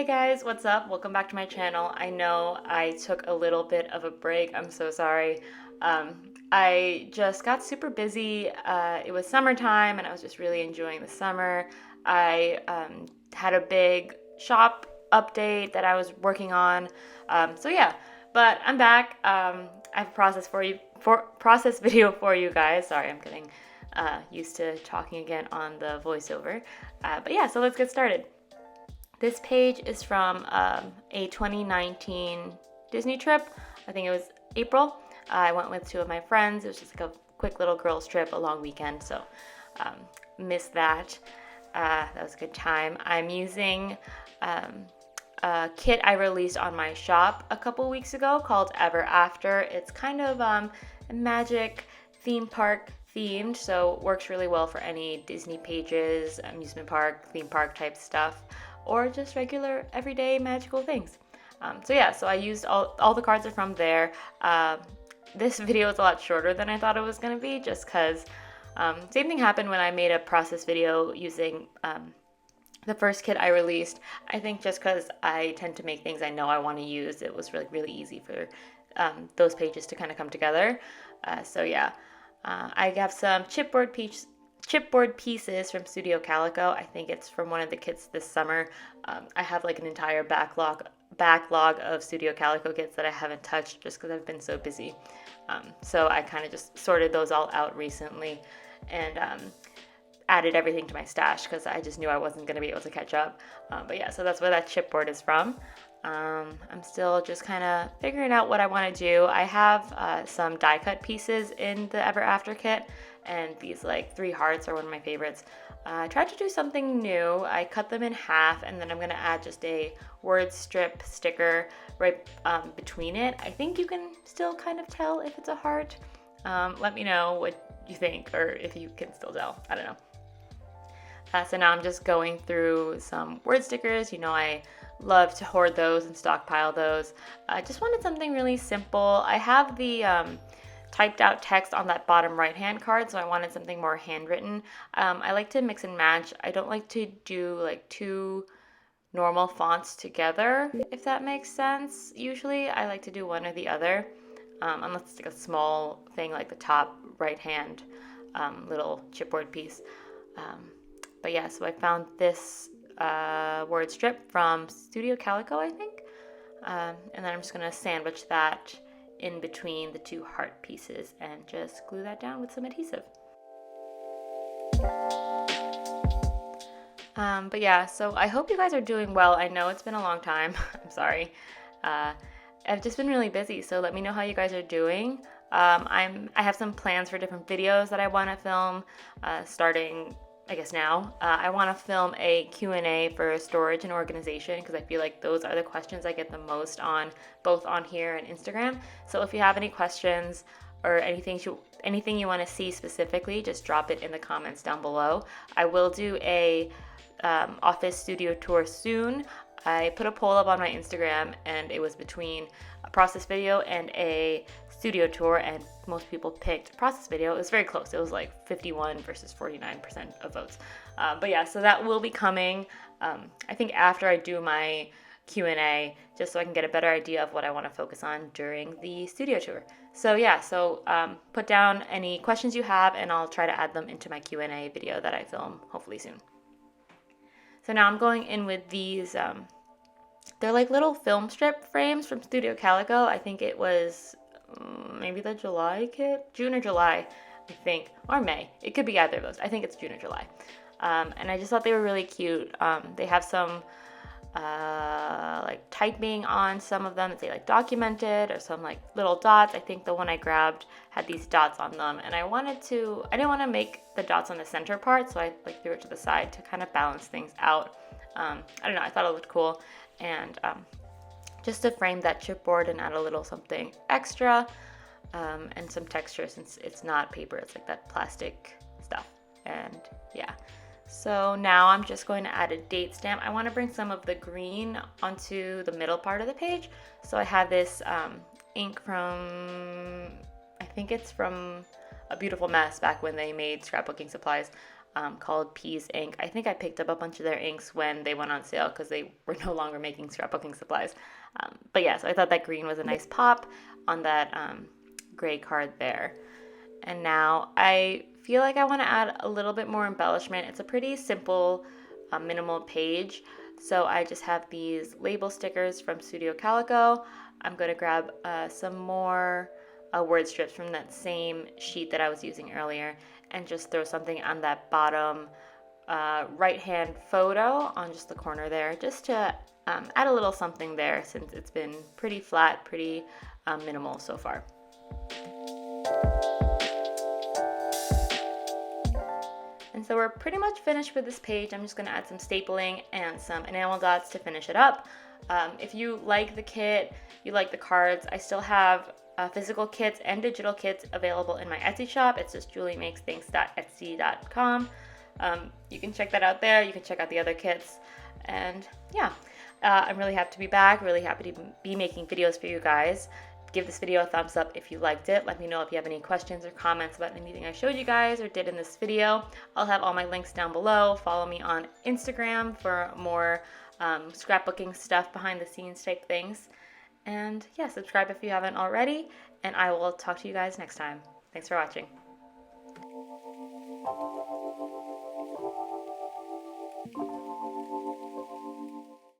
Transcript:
Hey guys, what's up? Welcome back to my channel. I know I took a little bit of a break. I'm so sorry. I just got super busy. It was summertime and I was just really enjoying the summer. I had a big shop update that I was working on. So yeah, but I'm back. I have a process video for you guys. Sorry, I'm getting used to talking again on the voiceover. But yeah, so let's get started. This page is from a 2019 Disney trip. I think it was April. I went with two of my friends. It was just like a quick little girls trip, a long weekend, so missed that. That was a good time. I'm using a kit I released on my shop a couple weeks ago called Ever After. It's kind of a magic theme park themed, so it works really well for any Disney pages, amusement park, theme park type stuff, or just regular everyday magical things. So I used all the cards are from there. This video is a lot shorter than I thought it was going to be, just because same thing happened when I made a process video using the first kit I released. I think just because I tend to make things I know I want to use, it was really easy for those pages to kind of come together. I have some chipboard pieces from Studio Calico. I think it's from one of the kits this summer. I have like an entire backlog of Studio Calico kits that I haven't touched just because I've been so busy. So I kind of just sorted those all out recently and added everything to my stash because I just knew I wasn't going to be able to catch up. So that's where that chipboard is from. I'm still just kind of figuring out what I want to do. I have some die cut pieces in the Ever After kit, and these like 3 hearts are one of my favorites. I tried to do something new. I cut them in half, and then I'm going to add just a word strip sticker right between it. I think you can still kind of tell if it's a heart. Let me know what you think, or if you can still tell. I don't know. So now I'm just going through some word stickers. You know, I love to hoard those and stockpile those. I just wanted something really simple. I have the typed out text on that bottom right hand card, so I wanted something more handwritten. I like to mix and match. I don't like to do like 2 normal fonts together, if that makes sense. Usually I like to do one or the other, unless it's like a small thing like the top right hand little chipboard piece. So I found this word strip from Studio Calico, I think. And then I'm just going to sandwich that in between the 2 heart pieces and just glue that down with some adhesive. So I hope you guys are doing well. I know it's been a long time. I'm sorry. I've just been really busy, so let me know how you guys are doing. I have some plans for different videos that I want to film starting I guess now. I want to film a Q&A for storage and organization because I feel like those are the questions I get the most on, both on here and Instagram. So if you have any questions or anything you want to see specifically, just drop it in the comments down below. I will do a office studio tour soon. I put a poll up on my Instagram and it was between a process video and a studio tour, and most people picked process video. It was very close. It was like 51 versus 49% of votes. So that will be coming, I think after I do my Q&A, just so I can get a better idea of what I want to focus on during the studio tour. Put down any questions you have and I'll try to add them into my Q&A video that I film hopefully soon. So now I'm going in with these, they're like little film strip frames from Studio Calico. I think it was maybe the July kit, June or July, I think, or May. It could be either of those. I think it's June or July. And I just thought they were really cute. They have some like typing on some of them that say like documented, or some like little dots. I think the one I grabbed had these dots on them, and I didn't want to make the dots on the center part, so I like threw it to the side to kind of balance things out. I don't know, I thought it looked cool, and just to frame that chipboard and add a little something extra, and some texture since it's not paper, it's like that plastic stuff. And yeah, so now I'm just going to add a date stamp. I want to bring some of the green onto the middle part of the page. So I have this ink from, I think it's from A Beautiful Mess, back when they made scrapbooking supplies. called Peas Ink. I think I picked up a bunch of their inks when they went on sale because they were no longer making scrapbooking supplies. But yeah, so I thought that green was a nice pop on that gray card there. And now I feel like I want to add a little bit more embellishment. It's a pretty simple, minimal page. So I just have these label stickers from Studio Calico. I'm going to grab some more word strips from that same sheet that I was using earlier and just throw something on that bottom right hand photo on just the corner there, just to add a little something there since it's been pretty flat, pretty minimal so far. And so we're pretty much finished with this page. I'm just going to add some stapling and some enamel dots to finish it up. If you like the kit, you like the cards, I still have physical kits and digital kits available in my Etsy shop. It's just julimakesthings.etsy.com. You can check that out there. You can check out the other kits. And yeah, I'm really happy to be back, really happy to be making videos for you guys. Give this video a thumbs up if you liked it. Let me know if you have any questions or comments about anything I showed you guys or did in this video. I'll have all my links down below. Follow me on Instagram for more scrapbooking stuff, behind the scenes type things. And yeah, subscribe if you haven't already, and I will talk to you guys next time. Thanks for watching.